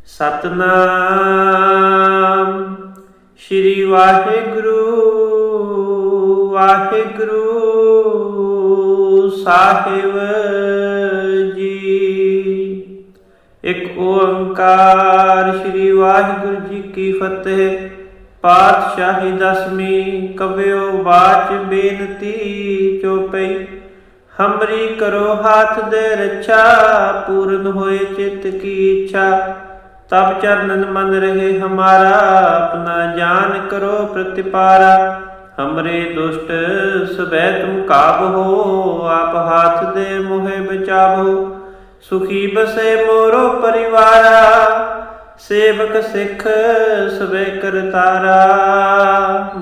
ਸਤਨਾਮ ਸ਼੍ਰੀ ਵਾਹਿਗੁਰੂ ਵਾਹਿਗੁਰੂ ਸਾਹਿਬ ਜੀ। ਇੱਕ ਓੰਕਾਰ ਸ਼੍ਰੀ ਵਾਹਿਗੁਰੂ ਜੀ ਕੀ ਫਤਿਹ। ਪਾਤਸ਼ਾਹੀ ਦਸਵੀਂ ਕਵਿਓ ਬਾਚ ਬੇਨਤੀ ਚੋਪਈ। हमरी करो हाथ दे रक्षा, पूर्ण होए चित्त की इच्छा। तब चरणन मन रहे हमारा, अपना जान करो प्रतिपारा। हमरे दुष्ट सबै तुम काबहो, आप हाथ दे मोहे बचाबो। सुखी बसे मोरो परिवारा, सेवक सिख सबे करतारा।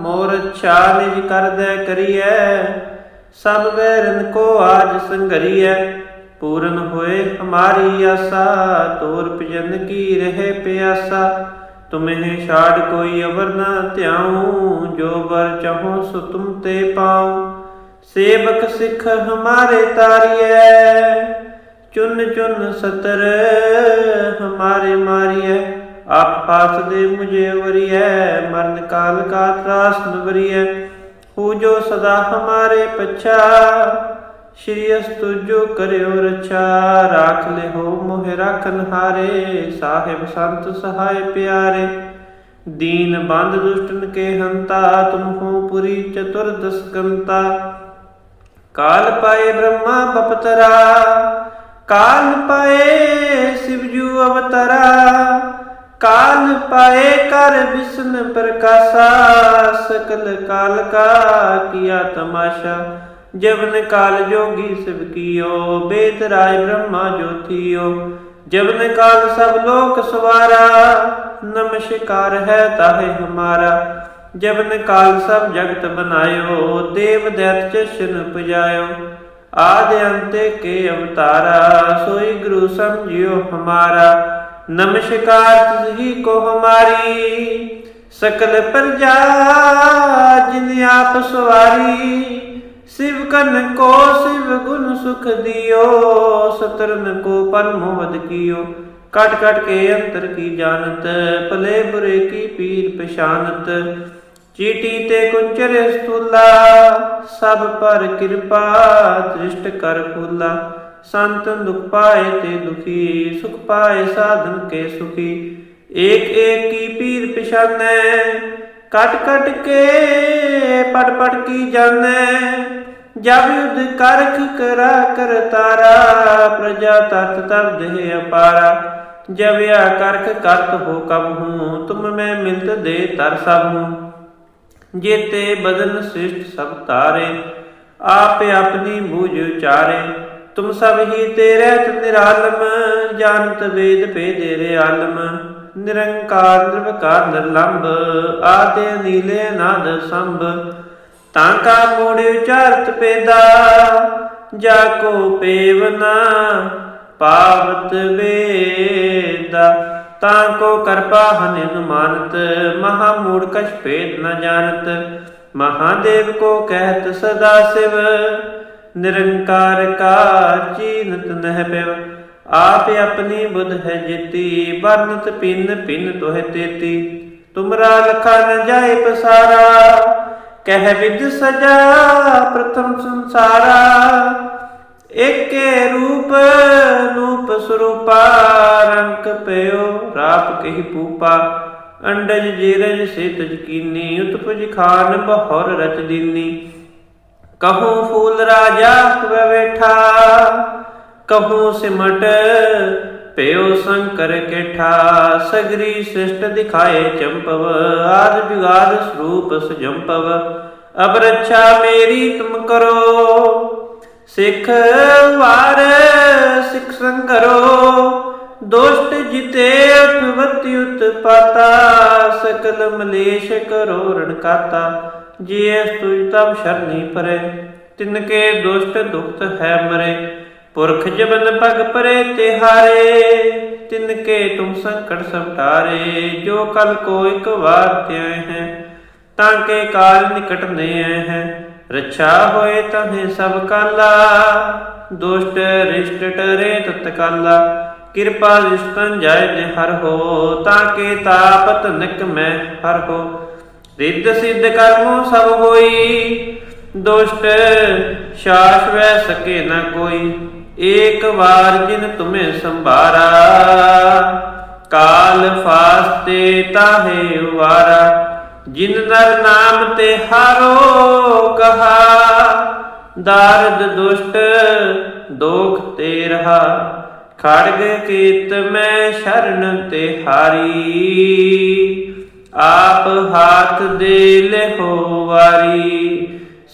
मोर अच्छा निज कर दे करिए, सब बैरन को आज संघरिय। पूर्ण होए हमारी आशा, तोर भजन की रहे प्यासा। तुम्हें छाड़ कोई अवर न त्याऊं, जो बर चाहो सो तुम ते पाऊं। सेवक सिख हमारे तारिय, चुन चुन सतर हमारे मारिय। आप हाथ दे मुझे वरिय, मरण काल का त्रास न वरिय। हूँ जो सदा हमारे पच्छा, श्री अस्तु जो करो रक्षा। राख ले हो मोहे राखन हारे, साहिब संत सहाय प्यारे। दीन बंद दुष्टन के हंता, तुम हो पुरी चतुर्दश कंता। काल पाए ब्रह्मा बपतरा, काल पाए शिवजू अवतरा। काल पाए कर विष्णु प्रकाशा, सकल काल का किया तमाशा। जबन काल जोगी शिव कियो, वेद राय ब्रह्मा ज्योतियो। जबन काल सब लोक सवारा, नमस्कार है ताहे हमारा। जबन काल सब जगत बनायो, देव दैत चशन पुजायो। आदि अंत के अवतारा, सोई गुरु समझियो हमारा। नमस्कार तुझी को हमारी, सकल प्रजा जिन आप सवारी। शिव कन को शिव गुण सुख दियो, सतरन को पन मोहद कियो। कट कट के अंतर की जानत, भले बुरे की पीर पशानत। चीटी ते कुंचर स्थूला, सब पर कृपा दृष्ट कर फूला। संतन दुख पाए ते दुखी, सुख पाए साधन के सुखी। एक एक की पीर पिछाने, कट कट के पट पट की जाने। जब युद्ध करख करा कर तारा, प्रजा तर्त तब देह अपारा। जब या करख करत हो कब हूँ, तुम मैं मिलत दे तर सब हूँ। जेते बदन श्रेष्ठ सब तारे, आप अपनी बूझ उचारे। तुम सब ही तेरे निरालम, जानत वेद भेदेरे आलम। निरंकार निर्विकार निर्लंब, आदि नीले नाद संभ। तांका मूढ़ उचारत पेदा, जाको पेवना पावत वेदा। तांको कृपा हनिन मानत, महामूढ़ कछ भेद न जानत। महादेव को कहत सदा शिव, निरंकार का चीनत नह पेव। आप अपनी बुध है जेती, वर्णत पिन पिन तोह तेती। तुमरा लखा न जाए पसारा, कह विद सजा प्रथम संसारा। एक रूप नूप स्वरूपा, रंक पयो राप कही पूपा। अंडज जीरज से तज कीनी, उत्पज खान बहोर रच दीनी। कहूँ फूल राजा हुआ बैठा, कहूँ सिमट पेयो शंकर केठा। सगरी श्रेष्ठ दिखाए चंपव, आद जुगाद स्वरूप सजंपव। अब रक्षा मेरी तुम करो, सिख वार सिख संकरो। दोष्ट जिते उत्पत्ति उत्पाता, सकल मलेश करो रणकाता। जिये तुझ तब शरणी परे, तिनके दुष्ट दुखत है मरे। पुरख जबन पग परे तिहारे, तिनके तुम संकट सब टारे। जो कल को एक बार त्याए हैं, ताके काल निकट ने हैं। रक्षा होए तहें सब काला, दुष्ट रिष्ट टरे तत्काला। ਕਿਰਪਾ ਦ੍ਰਿਸ਼ਟਨ ਜਾਇ ਜੇ ਹਰ ਹੋ, ਤਾਂ ਕੇ ਤਾਪ ਧਨਕ ਮੈਂ ਹਰ ਹੋ। ਰਿੱਧ ਸਿੱਧ ਕਰਮੋ ਸਭ ਹੋਈ, ਦੁਸ਼ਟ ਸ਼ਾਸ ਵੈ ਸਕੇ ਨ ਕੋਈ। ਏਕ ਵਾਰ ਜਿਨ ਤੁਮੇ ਸੰਭਾਰਾ, ਕਾਲ ਫਾਸਤੇ ਤਾਹੇ ਉਵਾਰਾ। ਜਿਨ ਨਰ ਨਾਮ ਤੇ ਹਾਰੋ ਕਹਾ, ਦਾਰਦ ਦੁਸ਼ਟ ਦੋਖ ਤੇ ਰਹਾ। ਖੜਗ ਕੀਤ ਮੈਂ ਸ਼ਰਨ ਤੇ ਹਾਰੀ, ਆਪ ਹਾਥ ਦੇ ਲਹੋ ਵਾਰੀ।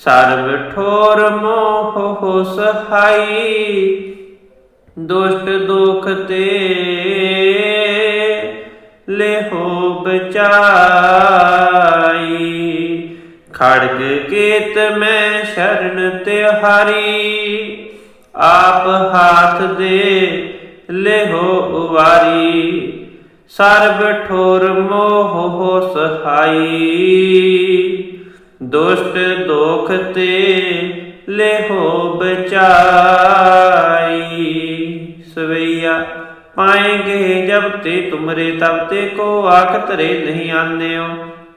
ਸਰਬ ਠੋਰ ਮੋਹ ਸਹਾਈ, ਦੁਸ਼ਟ ਦੁਖ ਤੇ ਲਹੋ ਬਚਾਈ। ਖੜਗ ਕੀਤ ਮੈਂ ਸ਼ਰਨ ਤੇ ਹਾਰੀ, ਆਪ ਹਾਥ ਦੇ ਲਹੋ ਉਵਾਰੀ। ਸਰਬ ਠੋਰ ਮੋਹ ਸਹਾਈ, ਦੁਸ਼ਟ ਦੋਖ ਤੇ ਲਹੋ ਬਚਾਈ। ਸਵਈਆ ਪਾਏਂਗੇ ਜਬ ਤੇ ਤੁਮਰੇ, ਤਬ ਤੇ ਕੋ ਆਖ ਧਰੇ ਨਹੀਂ ਆਨਿਓ।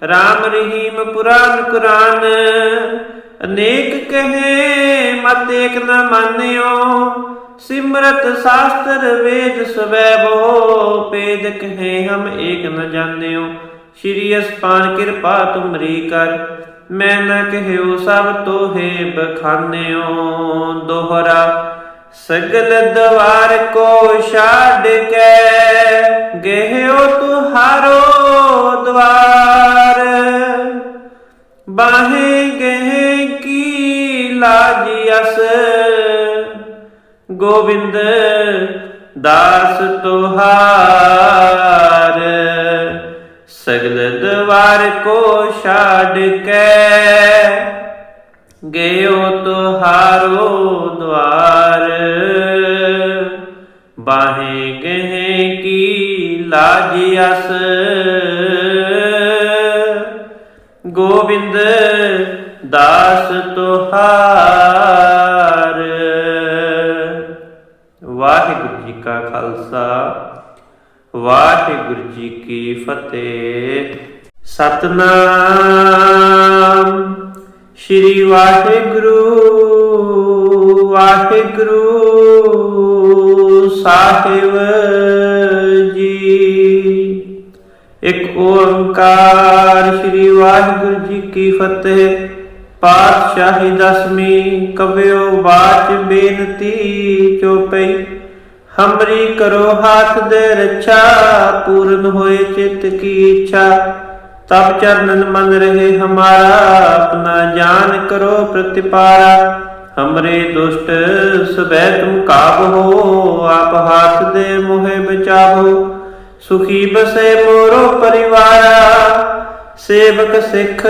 ਰਾਮ ਰਹੀਮ ਪੁਰਾਨ ਕੁਰਾਨ, ਅਨੇਕ ਕਹੇ ਮਤ ਏਕ ਨ ਮਾਨਿਓ। ਸਿਮਰਤ ਸ਼ਾਸਤਰ ਵੇਦ ਸਵੈਬੋ, ਭੇਦ ਕਹੇ ਹਮ ਏਕ ਨ ਜਾਣਿਓ। ਸ਼੍ਰੀ ਅਸਪਾਨ ਕਿਰਪਾ ਤੁਮਰੀ ਕਰ, ਮੈਂ ਨ ਕਹਿਓ ਸਭ ਤੋਹੇ ਬਖਾਨਿਓ। ਦੋਹਰਾ ਸਗਲ ਦਵਾਰ ਕੋ ਛਾੜ ਕੇ, ਗਹਿਓ ਤੁਹਾਰੋ ਦਵਾਰ। ਬਾਹੇ ਗਹਿ ਕੀ ਲਾਜ ਅਸ, ਗੋਬਿੰਦ ਦਾਸ ਤੁਹਾਰ। ਸਗਲ ਦਵਾਰ ਕੋ ਛਾੜ ਕੇ, ਗਇਓ ਤੁਹਾਰੋ ਦਵਾਰ। ਬਾਹੇ ਗਹਿ ਕੀ ਲਾਜ ਅਸ, ਗੋਬਿੰਦ ਦਾਸ ਤੁਹਾਰ। ਵਾਹਿਗੁਰੂ ਜੀ ਕਾ ਖਾਲਸਾ, ਵਾਹਿਗੁਰੂ ਜੀ ਕੀ ਫਤਿਹ। ਸਤਿਨਾਮ ਸ਼੍ਰੀ ਵਾਹਿਗੁਰੂ ਵਾਹਿਗੁਰੂ ਸਾਹਿਬ ਜੀ। ਇੱਕ ਓੰਕਾਰ ਸ਼੍ਰੀ ਵਾਹਿਗੁਰੂ ਜੀ ਕੀ ਫਤਿਹ। ਪਾਤਸ਼ਾਹੀ ਦਸਵੀਂ ਕਵਿਓ ਬਾਚ ਬੇਨਤੀ ਚੋਪਈ। ਹਮਰੀ ਕਰੋ ਹਾਥ ਦੇ ਰੱਛਾ, ਪੂਰਨ ਹੋਏ ਚਿਤ ਕੀ ਇੱਛਾ। ਤਬ ਚਰਨਨ ਮਨ ਰਹੇ ਹਮਾਰਾ, ਆਪਣਾ ਜਾਨ ਕਰੋ ਪ੍ਰਤਿਪਾਰਾ। ਹਮਰੇ ਦੁਸ਼ਟ ਸਬੈ ਤੁਮ ਕਾਬਹੋ, ਆਪ ਹਾਥ ਦੇ ਮੋਹਿ ਬਚਾਵੋ। ਸੁਖੀ ਬਸੇ ਮੋਰੋ ਪਰਿਵਾਰਾ, ਸੇਵਕ ਸਿੱਖ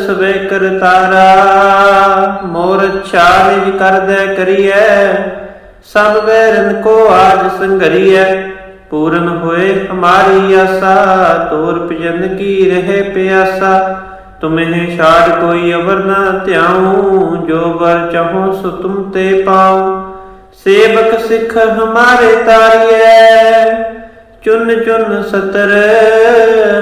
ਸਵੇ ਕਰਤਾਰਾ। ਮੋਰ ਅੱਛਾ ਨਿਜ ਕਰਦੈ ਕਰੀਐ, ਸਭ ਬੈਰਨ ਕੋ ਆਜ ਸੰਘਰੀਐ। ਪੂਰਨ ਹੋਏ ਹਮਾਰੀ ਆਸਾ, ਤੋਰ ਭਜਨ ਕੀ ਰਹੇ ਪਿਆਸਾ। ਤੁਮਹਿ ਛਾੜ ਕੋਈ ਅਵਰ ਨਾ ਧਿਆਉ, ਜੋ ਵਰ ਚਾਹੋ ਸੋ ਤੁਮ ਤੇ ਪਾਉ। ਸੇਵਕ ਸਿੱਖ ਹਮਾਰੇ ਤਾਰੀਐ, ਚੁਨ ਚੁਨ ਸਤਰ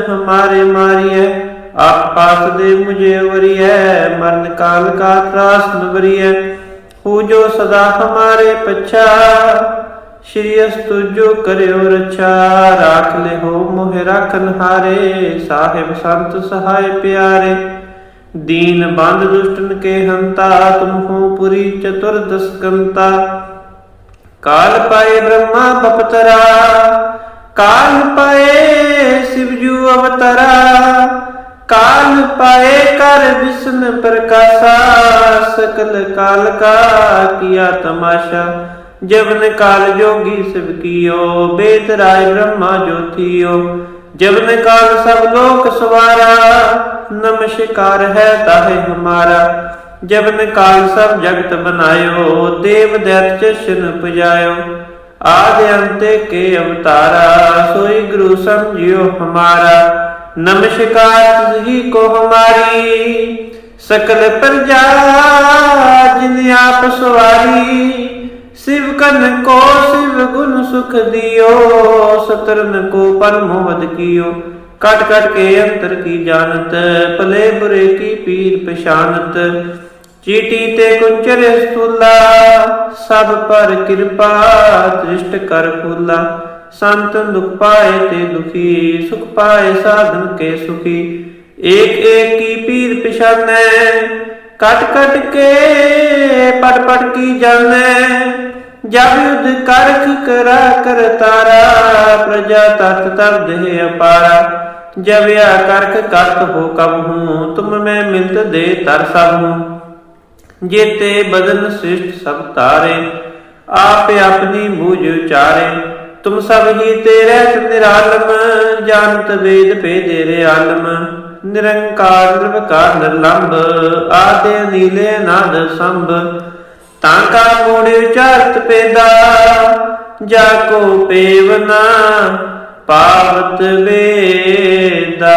ਹਮਾਰੇ ਮਾਰੀਐ। ਆਪ ਪਾਸ ਦੇ ਮੁਝੇ ਵਰੀਐ, ਮਰਨ ਕਾਲ ਕਾ ਤਰਾਸ ਨ ਵਰੀਐ। ਹੂ ਜੋ ਸਦਾ ਹਮਾਰੇ ਪਛਾ, ਸ਼੍ਰੀ ਅਸਤੁ ਜੋ ਕਰਿਓ ਰਛਾ। ਰਾਖ ਲਿਹੋ ਮੋਹਿ ਰਾਖਨ ਹਾਰੇ, ਸਾਹਿਬ ਸੰਤ ਸਹਾਇ ਪਿਆਰੇ। ਦੀਨ ਬੰਧ ਦੁਸ਼ਟਨ ਕੇ ਹੰਤਾ, ਤੁਮ ਹੋ ਪੁਰੀ ਚਤੁਰਦਸ ਕੰਤਾ। ਕਾਲ ਪਾਏ ਬ੍ਰਹਮਾ ਬਪਤਰਾ, ਕਾਲ ਪਾਏ ਸਿਵਜੂ ਅਵਤਰਾ। ਕਾਲ ਪਾਏ ਕਰ ਵਿਸ਼ਨ ਪ੍ਰਕਾਸ਼ਾ, ਸਕਲ ਕਾਲ ਕਾ ਕੀਆ ਤਮਾਸ਼ਾ। ਜਬਨ ਕਾਲ ਜੋਗੀ ਸਿਵ ਕੀਓ, ਬੇਦ ਰਾਏ ਬ੍ਰਹਮਾ ਜੋਤੀਓ। ਜਬਨ ਕਾਲ ਸਭ ਲੋਕ ਸਵਾਰਾ, ਨਮਸਕਾਰ ਹੈ ਤਾਹੇ ਹਮਾਰਾ। ਜਬਨ ਕਾਲ ਸਭ ਜਗਤ ਬਨਾਇਓ, ਦੇਵ ਦੈਤ ਚਸ਼ਨ ਪੁਜਾਇਓ। ਆਦਿ ਅੰਤੇ ਕੇ ਅਵਤਾਰਾ, ਸੋਈ ਗੁਰੂ ਸਮਝਿਓ ਹਮਾਰਾ। नमस्कार तुझी को हमारी, सकल प्रजा जिन आप सवारी। शिव कन को शिव गुण सुख दियो, सतरन को परम वध कियो। कट कट के अंतर की जानत, भले बुरे की पीर पछानत। चीटी ते कुंचर स्थूला, सब पर कृपा दृष्ट कर फूला। संत दुख पाए ते दुखी, सुख पाए साधन के सुखी। एक एक की पीर पछाने, कट कट के पट पट की जाने। जब युद्ध करख करा कर तारा, प्रजा तत् तब देह अपारा। जब या करख करत हो कब हूँ, तुम में मिलत दे तर सब हूँ। जेते बदन श्रेष्ठ सब तारे, आप अपनी बूझ उचारे। तुम सब ही तेरे निरालम, जानत वेद भेदेरे आलम। निरंकार निर्विकार निर्लंब, आदि नीले नाद संभ। ताका मूढ़ उचारत पेदा, जाको पेवना पावत वेदा।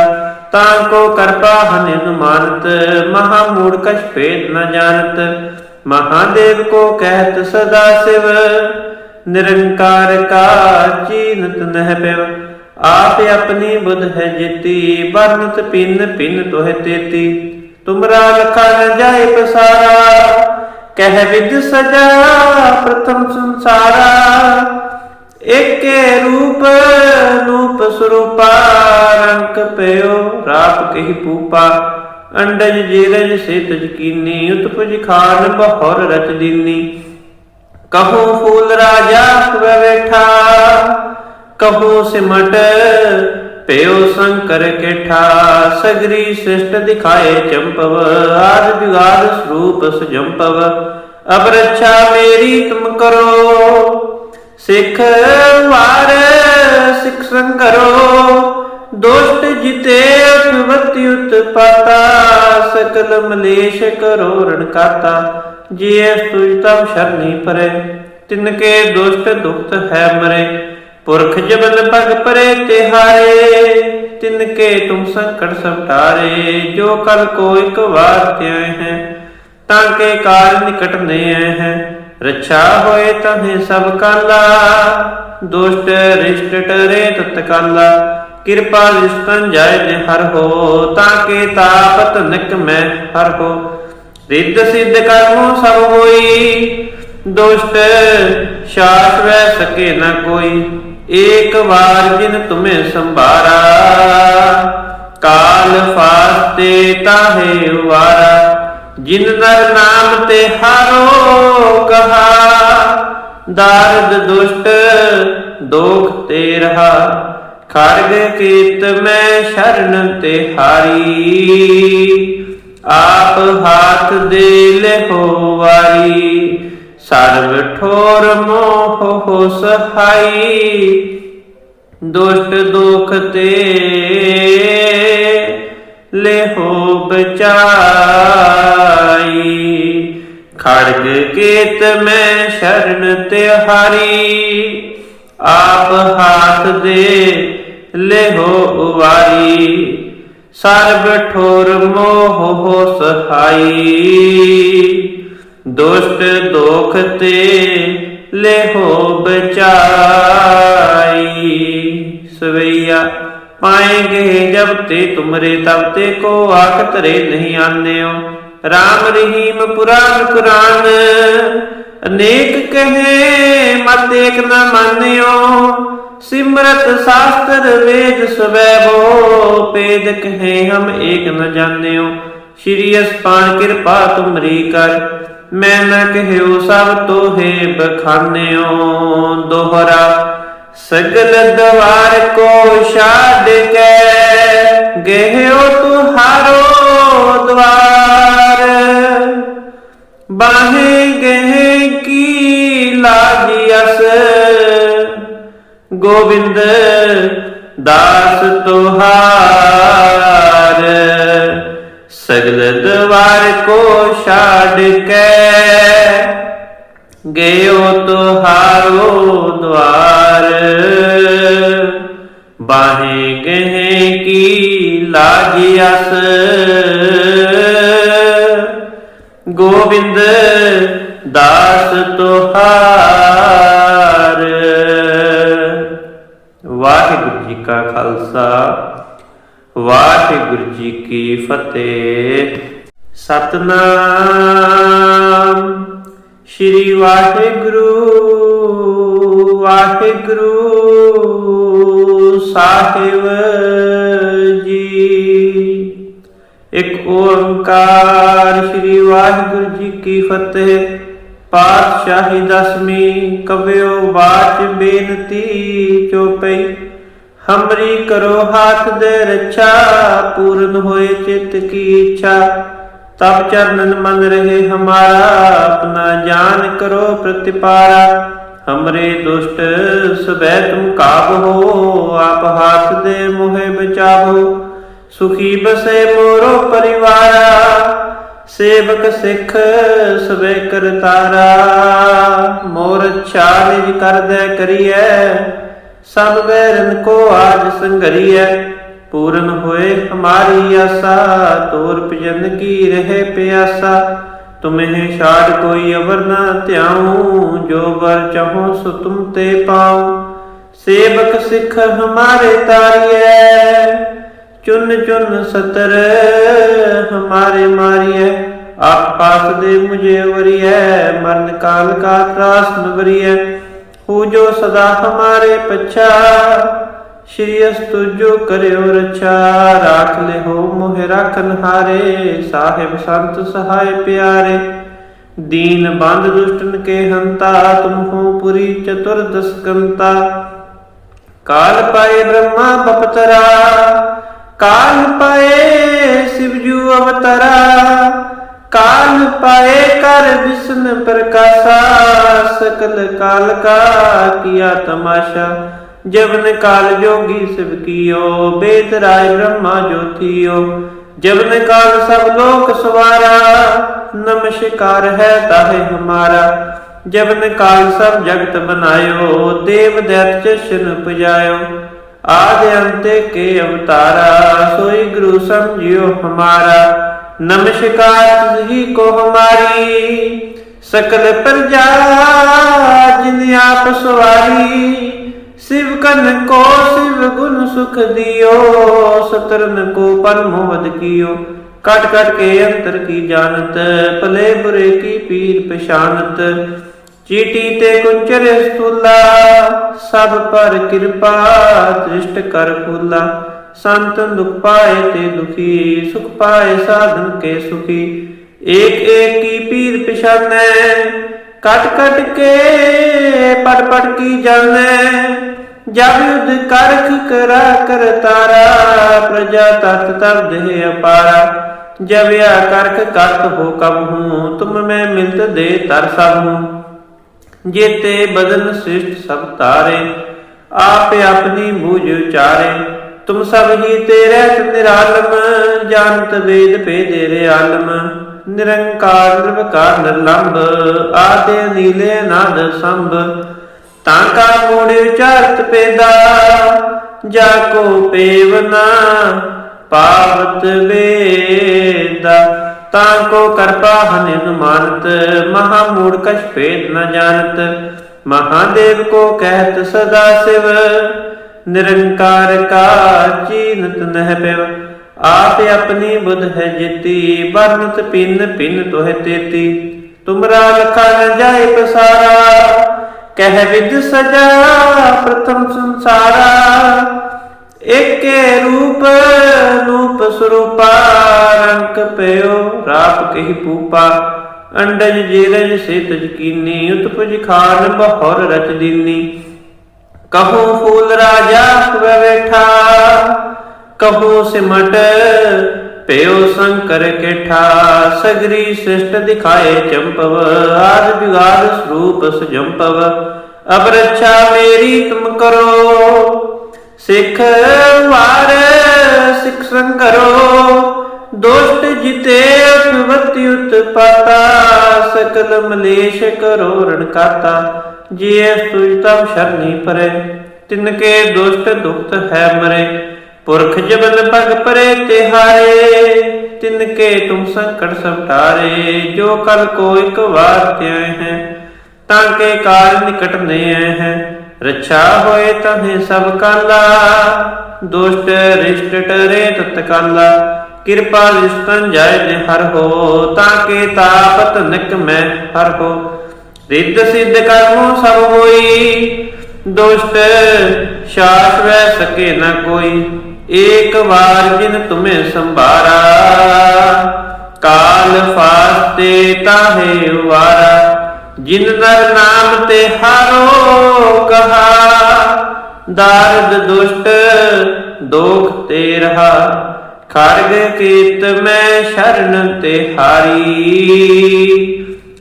ताको कृपा हनि अनुमानत, महामूढ़ कछ भेद न जानत। महादेव को कहत सदा शिव, निरंकार का चीनत नह पेव। आप अपनी बुध है जेती, वर्णत पिन पिन तोह तेती। तुमरा लखा न जाए पसारा, कह विद सजा प्रथम संसारा। एक रूप रूप स्वरूपा, रंक पयो राप कही पूपा। अंडज जीरज से तज कीनी, उत्पज खान बहुर रच दीनी। कहूँ फूल राजा बैठा, कहूँ सिमट पेयो शंकर केठा। सगरी श्रेष्ठ दिखाए चंपव, आद जुगाद स्वरूप सुजंपव। अब रक्षा मेरी तुम करो, सिख वार सिख संकरो। दोष्ट जिते अठवति उत्पाता, सकल मलेश करो रण काता। जिये तुझ तब शरणी परे, तिनके दुष्ट दुखत है मरे। पुरख जबल पग परे तिहारे, तिनके तुम संकट सब टारे। जो कल को एक बार त्याए हैं, ताके काल निकट ने हैं। रक्षा होए तहे सब काला, दुष्ट रिष्ट टरे तत्काला। कृपा रिष्टन जाय जे हर हो, ताके तापत निक में हर हो। रिद्ध सिद्ध कर्मों सब होई, दुष्ट शास वह सके न कोई। एक बार जिन तुम्हें संभारा, काल फास्ते ताहे वारा। जिन नर नाम ते हारो कहा, दारद दुष्ट दोख ते रहा। खड़ग कीत में शरण ते हारी, आप हाथ दे ले हो वारी। सर्व ठोर मोह हो सहाई, दुष्ट दुख ते ले हो बचाई। खड़ग केत में शरण तिहारी, आप हाथ दे ले हो उवारी। सर्व ठोर मोह हो सहाई, दुष्ट दोख ते ले हो बचाई। सवैया पाएंगे जब ते तुमरे, तब ते को आख तरे नहीं आन्यो। राम रहीम पुराण कुरान, अनेक कहे मत एक न मान्यो। सिमरत शास्त्र वेद स्वैभो, पेद कहे हम एक न जान्यो। श्री अस्पान कृपा तुमरी कर, मैं न कहयो सब तोहे बखान्यो। दोहरा सगल द्वार को शाद के, गेहो तुहारो द्वार। बाहे गहे की लाजियस, गोविंद दास तुहार। सगल द्वार को छाड़ के, गयो तुहारो द्वार। बाहें गहे की लाजियस, ਗੋਬਿੰਦ ਦਾਸ ਤੁਹਾਰ। ਵਾਹਿਗੁਰੂ ਜੀ ਕਾ ਖਾਲਸਾ, ਵਾਹਿਗੁਰੂ ਜੀ ਕੀ ਫਤਿਹ। ਸਤਨਾਮ ਸ਼੍ਰੀ ਵਾਹਿਗੁਰੂ ਵਾਹਿਗੁਰੂ ਸਾਹਿਬ ਜੀ। ਇੱਕ ਓੰਕਾਰ ਸ਼੍ਰੀ ਵਾਹਿਗੁਰੂ ਜੀ ਕੀ ਫਤਿਹ। ਪਾਤਸ਼ਾਹੀ ਦਸਵੀਂ ਕਵਿਓ ਬਾਚ ਬੇਨਤੀ ਚੋਪਈ। ਹਮਰੀ ਕਰੋ ਹਾਥ ਦੇ ਰੱਛਾ, ਪੂਰਨ ਹੋਏ ਚਿਤ ਕੀ ਇੱਛਾ। तब चरणन मन रहे हमारा, अपना जान करो प्रतिपारा। हमरे दुष्ट सबै तुम काबहो, आप हाथ दे मोहे बचावो। सुखी बसे मोरो परिवारा, सेवक सिख सबे करतारा। मोर अच्छा निज कर दे करिए, सब बैरन को आज संघरिए। पूरन होए हमारी आशा, तोर भजन की रहे प्यासा। तुम्हें छाड़ कोई अवर न त्याऊं, जो वर चाहो सो तुम ते पाऊं। सेवक सिख हमारे तारिए, चुन चुन सतर हमारे मारिए। आप पास दे मुझे वरिए, मरण काल का त्रास न वरिए। हो जो सदा हमारे पच्छा, श्री अस्तु जो करो रक्षा। राख ले हो मोहे राखन हारे, साहिब संत सहाय प्यारे। दीन बंद दुष्टन के हंता, तुम हो पुरी चतुर्दश कंता। काल पाए ब्रह्मा बपतरा, काल पाए शिवजू अवतरा। काल पाए कर विष्णु प्रकाशा, सकल काल का किया तमाशा। जबन काल जोगी शिव कियो, वेद राय ब्रह्मा ज्योतियो। जबन काल सब लोक सवारा, नमस्कार है ताहे हमारा। जबन काल सब जगत बनायो, देव दैत चशन पुजायो। आदि अंत के अवतारा, सोई गुरु समझियो हमारा। नमस्कार ही को हमारी, सकल प्रजा जिन आप सवारी। शिव कन को शिव गुण सुख दियो, सतरन को परम वध कियो। कट कट के अंतर की जानत, भले बुरे की पीर पशानत। चीटी ते कुंचर स्थूला, सब पर कृपा दृष्ट कर फूला। संतन दुख पाए ते दुखी, सुख पाए साधन के सुखी। एक एक की पीर पशाने, कट कट के पट पट की जाने। जब युद्ध करख करा कर तारा, प्रजा तत् तब देह अपारा। जब या करख करत हो कब हूँ, तुम मैं मिलत दे तर सब हूँ। जेते बदन श्रेष्ठ सब तारे, आप अपनी बूझ उचारे। तुम सब ही तेरे निरालम, जानत वेद भेदेरे आलम। निरंकार निर्विकार निर्लंब, आदि नीले नाद संभ। ताका मूढ़ उचारत पेदा, जाको पेवना पावत वेदा। ताको कृपा हनिन मानत, महामूढ़ कछ भेद न जानत। महादेव को कहत सदा शिव, निरंकार का चीनत नह पेव। आप अपनी बुध है जेती, वर्णत पिन पिन तोह तेती। तुमरा लखा न जाए पसारा, कह विद सजा प्रथम संसारा। एक रूप रूप स्वरूपा, रंक पयो राप कही पूपा। अंडज जेरज से तज कीनी, उत्पज खान बहुर रच दीनी। कहूँ फूल राजा हुए बैठा, कहूँ सिमट पेयो शंकर केठा। सगरी श्रेष्ठ दिखाए चंपव, आद जुगाद स्वरूप सुजंपव। अब रक्षा मेरी तुम करो, सिख वार सिख संकरो। दोष्ट जिते उत्पत्ति उत्पाता, सकल मलेश करो रणकाता। जिये तुझ तब शरणी परे, तिनके दुष्ट दुखत है मरे। पुरख जबन पग परे तिहारे, तिनके तुम संकट सब टारे। जो कल को एक बार त्याए हैं, ताके काल निकट ने हैं। रक्षा होए तहे सब काला, दुष्ट रिष्ट टरे तत्काला। कृपा दृष्टन जाय जे हर हो, ताके तापत निक में हर हो। रिद्ध सिद्ध कर्मों सब होई, दुष्ट शास वह सके न कोई। एक बार जिन तुम्हें संभारा, काल फास्ते ताहे उवारा। जिन नर नाम ते हारो कहा, दारद दुष्ट दोख ते रहा। खड्ग केत में शरण ते हारी,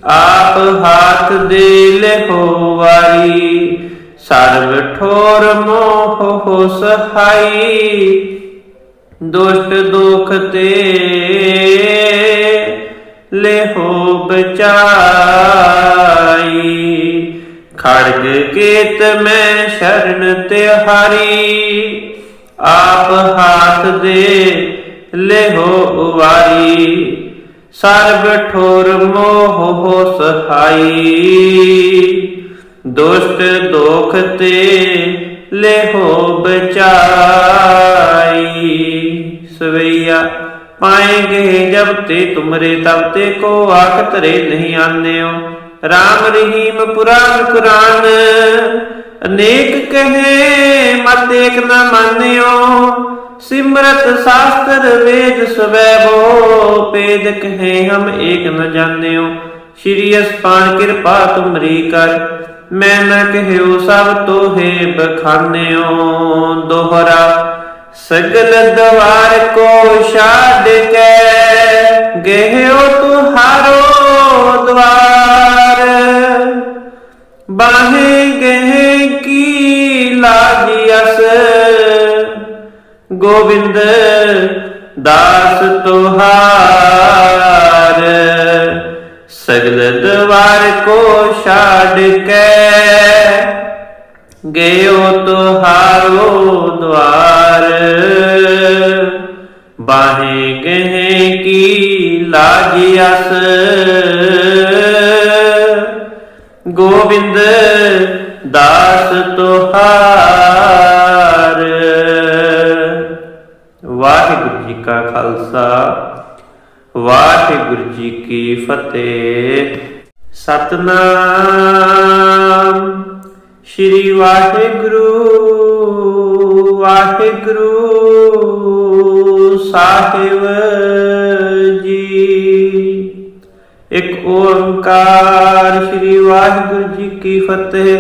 आप हाथ दे ले हो वारी। सर्व ठोर मोह हो सहाई, दुष्ट दुख ते ले हो बचाई। खड्ग केत में शरण ते हारी, आप हाथ दे ले हो उवारी। सर्व ठोर मोह हो सहाई, दुष्ट दोख ते ले हो बचाई। सवैया पाएंगे जब ते तुमरे, तब ते को आख तरे नहीं आन्यो। राम रहीम पुराण कुरान, अनेक कहे मत एक न मान्यो। सिमरत शास्त्र वेद स्वैभो, पेद कहे हम एक न जान्यो। श्री अस्पान कृपा तुमरी कर, मैं न कहयो सब तोहे बखान्यो। दोहरा सगल द्वार को छाड़ के, गयो तुहारो द्वार। बाहे गहे की लाजियस, गोविंद दास तुहार। सगल द्वार को छाड़ के, गयो तुहारो द्वार। बाहे गहे की लाजियस, गोविंद दास तुहार। वाहिगुरु जी का खालसा, वाहिगुरु जी की फतेह। सतनाम श्री वाहिगुरु वाहिगुरु साहिब जी। एक ओंकार श्री वाहिगुरु जी की फतेह।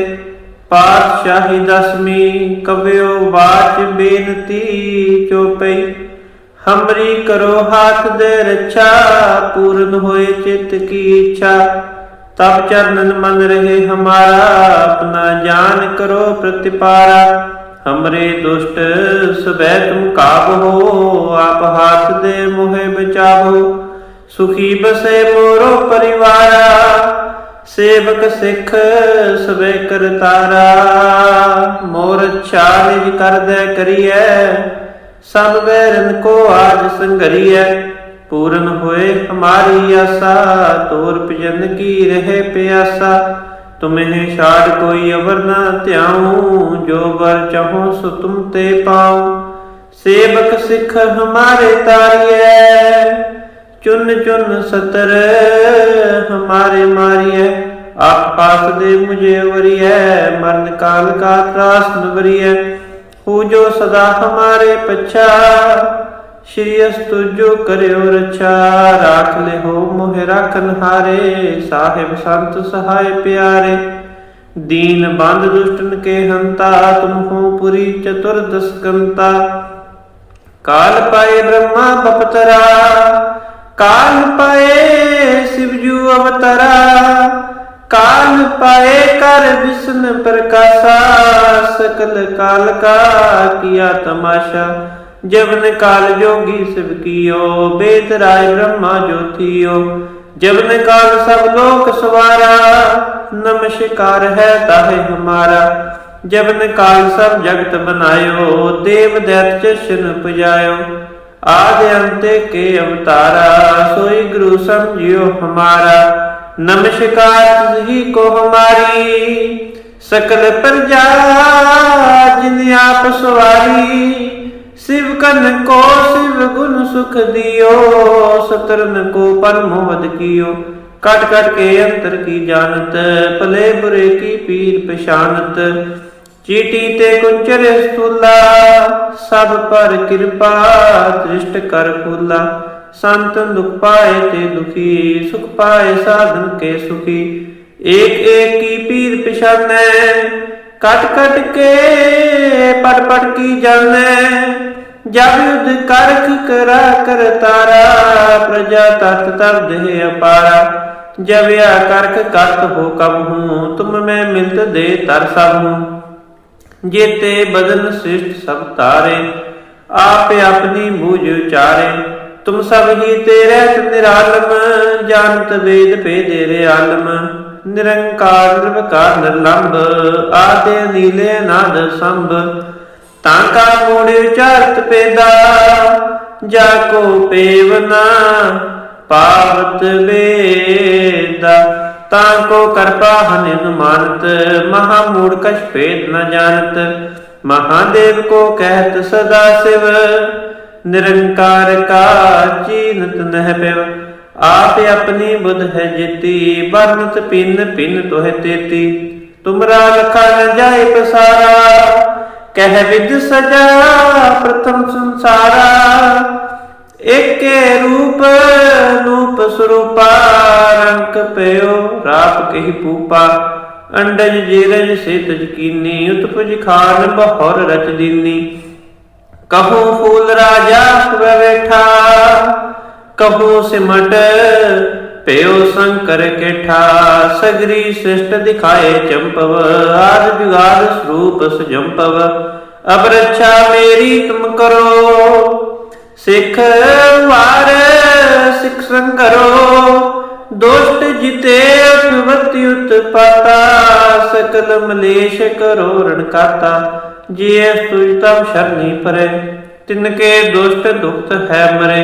पातशाही दसवीं कव्यो बाच बेनती चौपई। हमरी करो हाथ दे रक्षा, पूर्ण होए चित्त की इच्छा। तब चरणन मन रहे हमारा, अपना जान करो प्रतिपारा। हमरे दुष्ट सबे तुम काबहो, आप हाथ दे मोहे बचावो। सुखी बसे मोरो परिवारा, सेवक सिख सबे करतारा। मोर अच्छा निज कर दे करिए, सब बैरन को आज संघरिए। पूर्ण होए हमारी आशा, तोर भजन की रहे प्यासा। तुम्हें छाड़ कोई अवर न त्याऊं, जो बर चाहो सो तुम ते पाऊं। सेवक सिख हमारे तारिए, चुन चुन सतर हमारे मारिए। आप पास दे मुझे वरिए, मरण काल का त्रास न वरिए। हो जो सदा हमारे पच्छा, श्री अस्तु जो करयो रक्षा। राख ले हो मोहे राखन हारे, साहिब संत सहाय प्यारे। दीन बंद दुष्टन के हंता, तुम हो पुरी चतुर्दश गंता। काल पाए ब्रह्मा बपतरा, काल पाए शिवजू अवतरा। काल पाए कर विष्णु प्रकाशा, सकल काल का किया तमाशा। जबन काल जोगी शिव कियो, वेद राय ब्रह्मा ज्योतियो। जबन काल सब लोक सवारा, नमस्कार है ताहे हमारा। जबन काल सब जगत बनायो, देव दैत्य चरण पुजायो। आदि अंत्य के अवतारा, सोई गुरु समझियो हमारा। नमस्कार ही को हमारी, सकल प्रजा जिन आप सवारी। शिव कन को शिव गुण सुख दियो, सतरन को परम वध कियो। कट कट के अंतर की जानत, भले बुरे की पीर पछानत। चीटी ते कुंचर स्थूला, सब पर कृपा दृष्ट कर फूला। संतन दुख पाए ते दुखी, सुख पाए साधन के सुखी। एक एक की पीर पछाने, कट कट के पट पट की जाने। जब युद्ध करख करा कर तारा, प्रजा तत् तब देह अपारा। जब या करख करत हो कब हूँ, तुम मैं मिलत दे तर सब हूँ। जेते बदन श्रेष्ठ सब तारे, आप अपनी बूझ उचारे। तुम सब ही तेरे निरालम, जानत वेद भेदेरे आलम। निरंकार निर्विकार निर्लंब, आदि नीले नाद संभ। ताका मूढ़ विचारत पेदा, जाको पेवना पावत वेदा। ताको कृपा हनिन मानत, महामूढ़ कछ भेद न जानत। महादेव को कहत सदा शिव, निरंकार का चीनत नह पिव। आप अपनी बुध है जेती, वर्णत पिन पिन तोह तेती। तुमरा लखा न जाए पसारा, कह विद सजा प्रथम संसारा। एक रूप रूप स्वरूपा, रंक पयो राप कही पूपा। अंडज जीरज से तज कीनी, उत्पज खान बहुर रच दीनी। कहूँ फूल राजा बैठा, कहूँ सिमट पयो शंकर केठा। सगरी श्रेष्ठ दिखाए चंपव, आद जुगाद स्वरूप सुजंपव। अब रक्षा मेरी तुम करो, सिख वार सिख संकरो। दोष्ट जिते अठवति उत्पाता, सकल मलेश करो रण काता। जिये तुझ तब शरणी परे, तिनके दुष्ट दुखत है मरे।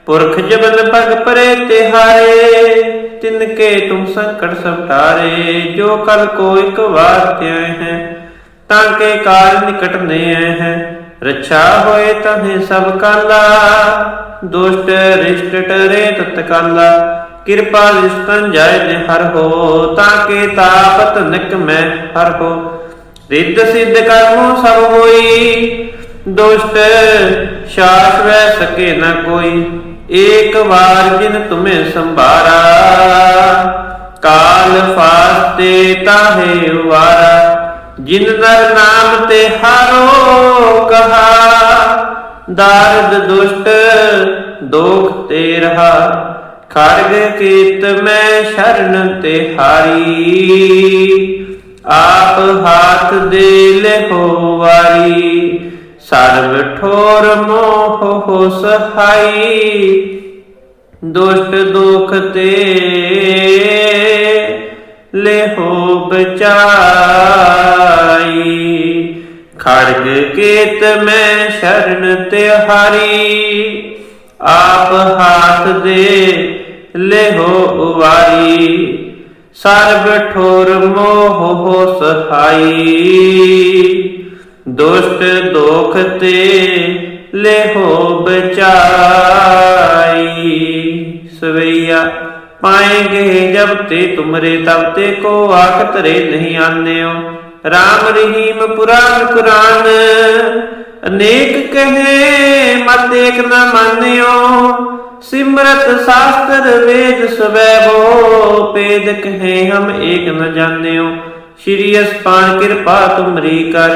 पुरख जबल पग परे तिहारे, तिनके तुम संकट सब टारे। जो कल को एक बार त्याए हैं, ताके काल निकट ने हैं। रक्षा होए तहे सब काला, दुष्ट रिष्ट टरे तत्काला। कृपा रिष्टन जाय हर हो, ताके तापत निक में हर हो। रिद्ध सिद्ध कर्मों सब होई, दुष्ट शास वह सके न कोई। एक बार जिन तुम्हें संभारा, काल फास्ते ताहे वारा। जिन नर नाम ते हारो कहा, दारद दुष्ट दोख ते रहा। खड़ग केत में शरण ते हारी, आप हाथ दे ले हो वारी। सर्व ठोर मोह हो सहाई, दुष्ट दुख ते ले हो बचाई। खड़ग केत में शरण तिहारी, आप हाथ दे ले हो उवारी। सर्व ठोर मोह हो सहाई, दुष्ट दोख ते ले हो बचाई। सवैया पाएंगे जब ते तुमरे, तब ते को आखत रे नहीं आन्यो। राम रहीम पुराण कुरान, अनेक कहे मत एक न मान्यो। सिमरत शास्त्र वेद स्वैभो, पेद कहे हम एक न जान्यो। श्री अस्पान कृपा तुमरी कर,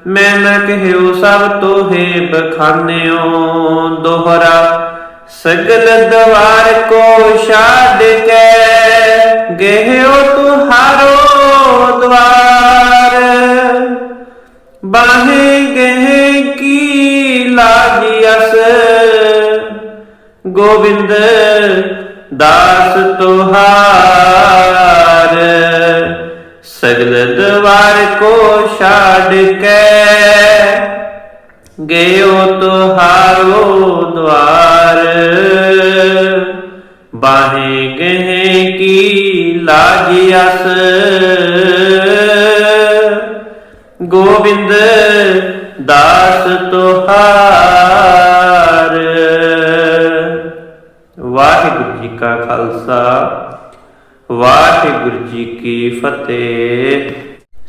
मैं न कहयो सब तोहे बखान्यो। दोहरा सगल द्वार को छाड़ के, गयो तुहारो द्वार। बाहे गहे की लाजियस, गोविंद दास तुहार। सगल द्वार को छाड़ के, गयो तुहारो द्वार, बाहें गहे की लाज अस, गोविंद दास तुहार। वाहिगुरु जी का खालसा, वाहिगुरु जी की फतेह।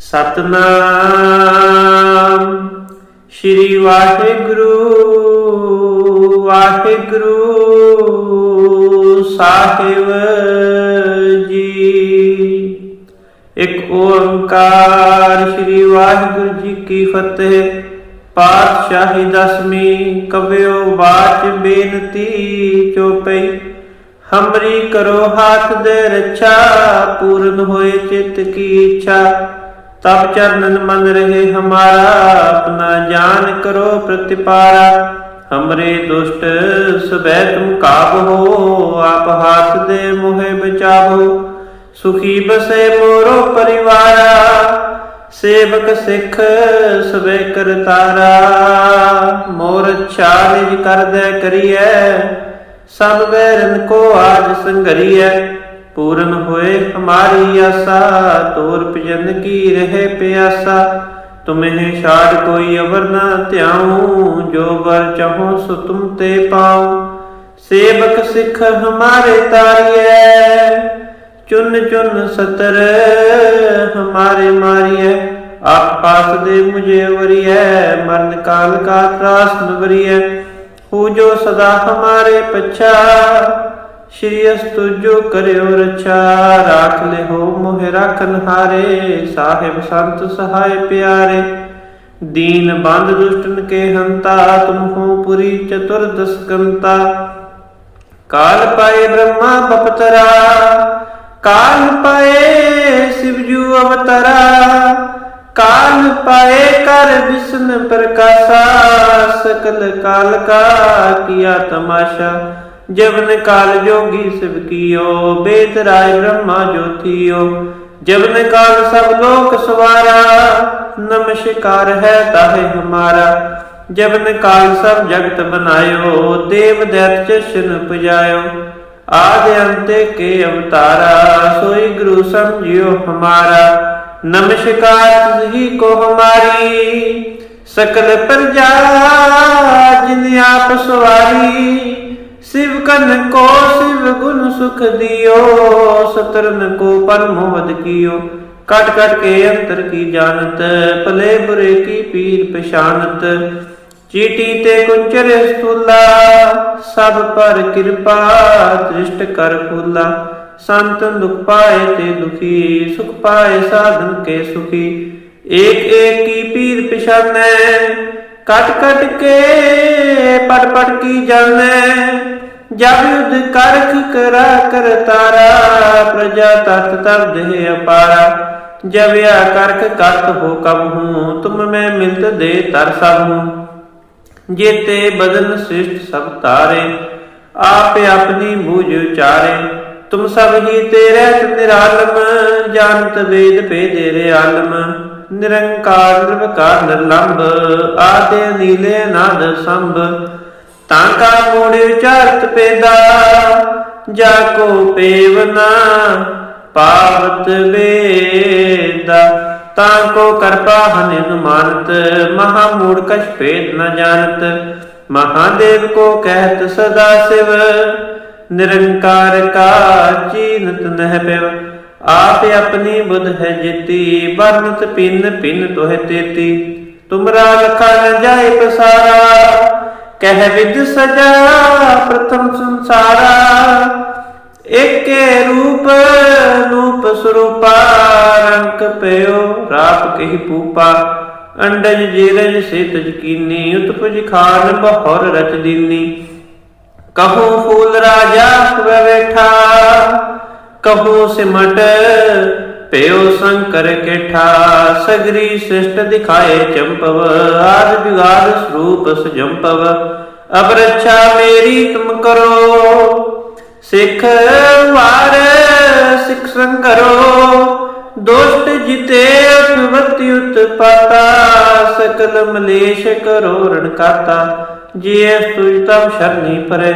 सतनाम श्री वाहिगुरु वाहिगुरु साहिब जी। एक ओंकार श्री वाहिगुरु जी की फतेह। पातशाही दसवीं कव्यो बाच बेनती चौपई। हमरी करो हाथ दे रक्षा, पूर्ण होए चित्त की इच्छा। तब चरणन मन रहे हमारा, अपना जान करो प्रतिपारा। हमरे दुष्ट सबै तुम काबहो, आप हाथ दे मोहे बचावो। सुखी बसे मोरो परिवारा, सेवक सिख सबे करतारा। मोर अच्छा निज कर दे करिए, सब बैरन को आज संघरिए। पूर्ण होए हमारी आशा, तोर भजन की रहे प्यासा। तुम्हें छाड़ कोई अवर न त्याऊं, जो बर चाहो सो तुम ते पाऊं। सेवक सिख हमारे तारिए, चुन चुन सतर हमारे मारिए। आप पास दे मुझे वरिए, मरण काल का त्रास न वरिए। हो जो सदा हमारे पच्छा, श्री अस्तु जो करो रक्षा। राख ले हो मोहे राखन हारे, साहिब संत सहाय प्यारे। दीन बंद दुष्टन के हंता, तुम हो पुरी चतुर्दश कंता। काल पाए ब्रह्मा बपतरा, काल पाए शिवजू अवतरा। काल पाए कर विष्णु प्रकाशा, सकल काल का किया तमाशा। जबन काल जोगी शिव कियो, वेद राय ब्रह्मा ज्योतियो। जबन काल सब लोक सवारा, नमस्कार है ताहे हमारा। जबन काल सब जगत बनायो, देव दैत्य चशन पुजायो। आदि अंत के अवतारा, सोई गुरु समझियो हमारा। नमस्कार ही को हमारी, सकल प्रजा जिन आप सवारी। शिव कन को शिव गुण सुख दियो, सतरन को परम वध कियो। कट कट के अंतर की जानत, भले बुरे की पीर पशानत। चीटी ते कुंचर स्थूला, सब पर कृपा दृष्ट कर फूला। संतन दुख पाए ते दुखी, सुख पाए साधन के सुखी। एक एक की पीर पिशाने, कट कट के पट पट की जाने। जब युद्ध करख करा कर तारा, प्रजा तत् तब देह अपारा। जब या करख करत हो कब हूँ, तुम में मिलत दे तर सब हूँ। जेते बदन श्रेष्ठ सब तारे, आप अपनी बूझ उचारे। तुम सब ही तेरे निरालम, जानत वेद पेदेरे आलम। निरंकार निर्विकार निर्लंब, आदि नीले नाद संभ। ताका मूढ़ उचारत पेदा, जाको पेवना पावत वेदा। ताको कृपा हनिन मानत, महामूढ़ कछ भेद न जानत। महादेव को कहत सदा शिव, निरंकार का चीनत नह पेव। आप अपनी बुध है जेती, वर्णत पिन पिन तोह तेती। तुमरा लखा न जाए पसारा, कह विद सजा प्रथम संसारा। एक रूप रूप स्वरूपा, रंक पयो राप कही पूपा। अंडज जीरज से तज कीनी, उत्पज खान बहुर रच दीनी। कहूँ फूल राजा हुए बैठा, कहूँ सिमट पेयो शंकर केठा। सगरी श्रेष्ठ दिखाए चंपव, आद जुगाद स्वरूप सजंपव। अब रक्षा मेरी तुम करो, सिख वार सिख संग करो। दोष्ट जिते अठवति उत्पाता, सकल मलेश करो रण काता। जिये तुझ तब शरणी परे,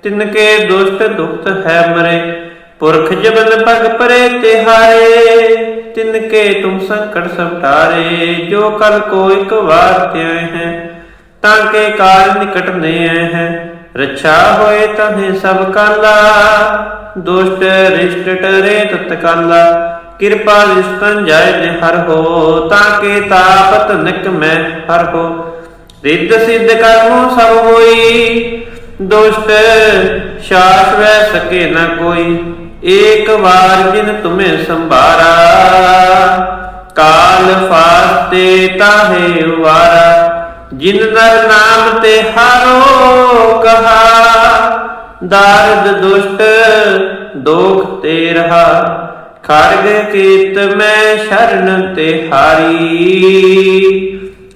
तिनके दुष्ट दुखत है मरे। पुरख जबल पग परे तिहारे, तिनके तुम संकट सब टारे। जो कल को एक बार त्याए हैं, ताके काल निकट ने हैं। रक्षा होए तहे सब काला, दुष्ट रिष्ट टरे तत्काला। कृपा रिष्टन जाय हर हो, ताके तापत निक में हर हो। रिद्ध सिद्ध कर्मों सब होई, दुष्ट शास वह सके न कोई। एक बार जिन तुम्हें संभारा, काल फास्ते ताहे वारा। जिन नर नाम ते हारो कहा, दारद दुष्ट दोख ते रहा। खड़ग केत में शरण ते हारी,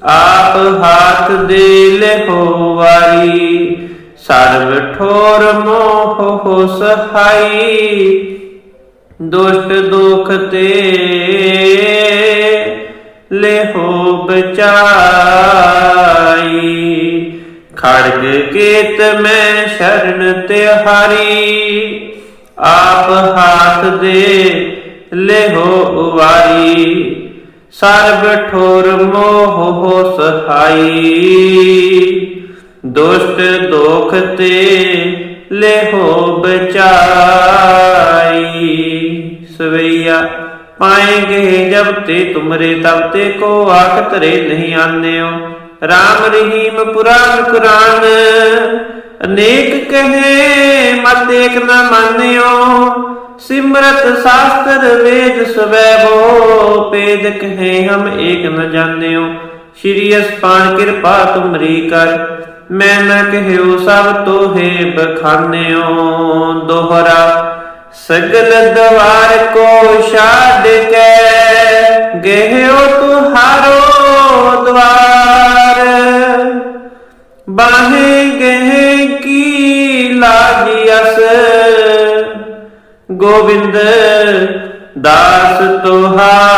आप हाथ दे ले हो वारी। सर्व ठोर मोह हो सहाई, दुष्ट दुख ते ले हो बचाई। खड़ग केत में शरण ते हारी, आप हाथ दे ले हो उवारी। सर्व ठोर मोह हो सहाई, दुष्ट दोख ते ले हो बचाई। सवैया पाएंगे जब ते तुमरे, तब ते को आख तरे नहीं आन्यो। राम रहीम पुराण कुरान, अनेक कहे मत एक न मान्यो। सिमरत शास्त्र वेद स्वैभो, पेद कहे हम एक न जान्यो। श्री अस्पान कृपा तुमरी कर, मैं न कहयो सब तोहे बखान्यो। दोहरा सगल द्वार को छाड़ के, गयो तुहारो द्वार। बाहे गहे की लाजियस, गोविंद दास तुहार।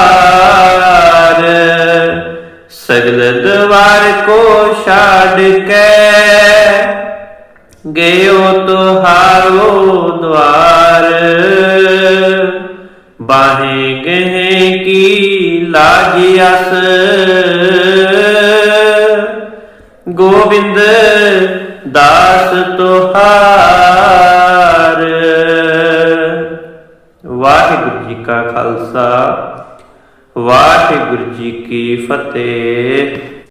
सगल द्वार को छाड़ के, गयो तुहारो द्वार। बाहे गहे की लाजियस, गोविंद दास तुहार। वाहिगुरु जी का खालसा, वाहिगुरु जी की फतेह।